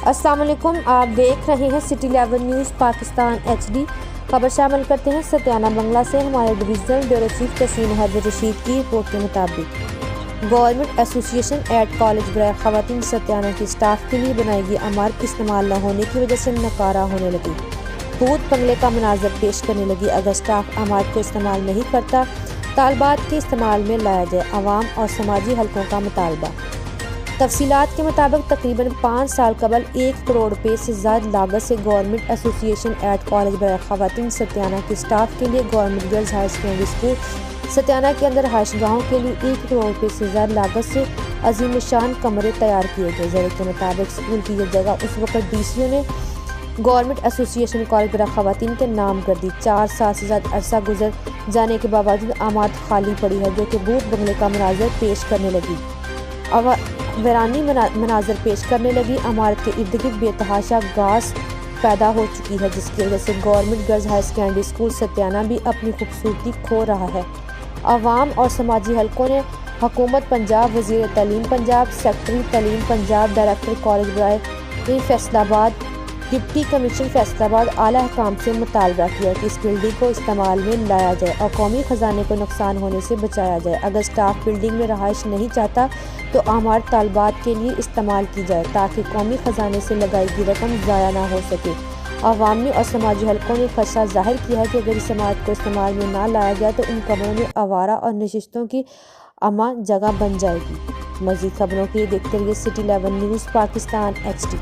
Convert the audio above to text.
अस्सलाम वालेकुम, आप देख रहे हैं सिटी 11 न्यूज़ पाकिस्तान HD। खबर शामिल करते हैं सत्याना बंगला से। हमारे डिविजनल ब्यूरो चीफ तहसीन हैदर रशीद की रिपोर्ट के मुताबिक गवर्नमेंट एसोसिएशन एट कॉलेज बराए ख़वातीन सत्याना की स्टाफ के लिए बनाई गई इमारत इस्तेमाल न होने की वजह से नकारा होने लगी। भूत बंगले का मनाजर पेश करने लगी। अगर स्टाफ इमारत को इस्तेमाल नहीं करता, तालबात के इस्तेमाल में लाया जाए। अवाम और समाजी हलकों का मुतालबा। तफसीलात के मुताबिक तकरीबन 5 साल कबल 1 करोड़ रुपये से ज़्यादा लागत से गवर्नमेंट एसोसिएशन एट कॉलेज बराए ख़वातीन सत्याना के स्टाफ के लिए government girls higher secondary school Satyana के अंदर हाशिगाहों के लिए 1 करोड़ रुपये से ज़्यादा लागत से अजीम शान कमरे तैयार किए गए। ज़रा के मुताबिक स्कूल की यह जगह उस वक्त DCO ने गवर्नमेंट एसोसिएशन कॉलेज बराए ख़वातीन के नाम कर दी। 4 साल से ज़्यादा अरसा गुजर जाने के बावजूद इमारत खाली पड़ी है, जो कि भूत बंगले का मनाजर पेश करने लगी। वैरानी मनाजर पेश करने लगी। इमारत के इर्द गिर्द बेतहाशा घास पैदा हो चुकी है, जिसकी वजह से government girls higher secondary school Satyana भी अपनी खूबसूरती खो रहा है। अवाम और समाजी हलकों ने हुकूमत पंजाब, वज़ीर तालीम पंजाब, सेक्रेटरी तालीम पंजाब, डायरेक्टर कॉलेज बराए फैसलाबाद, डिप्टी कमिश्नर फैसलाबाद आला हुकाम से मुतालबा किया कि इस बिल्डिंग को इस्तेमाल में लाया जाए और कौमी ख़जाने को नुकसान होने से बचाया जाए। अगर स्टाफ बिल्डिंग में रहाइश नहीं चाहता तो इमारत तालबात के लिए इस्तेमाल की जाए, ताकि कौमी ख़जाने से लगाई गई रकम ज़ाया ना हो सके। अवामी और समाजी हलकों ने खदशा ज़ाहिर किया है कि अगर इस इमारत को इस्तेमाल में ना लाया गया तो इन कमरों में आवारा और नशिस्तों की अमा जगह बन जाएगी। मज़ीद खबरों के लिए देखते रहिए सिटी 11 न्यूज़ पाकिस्तान HD।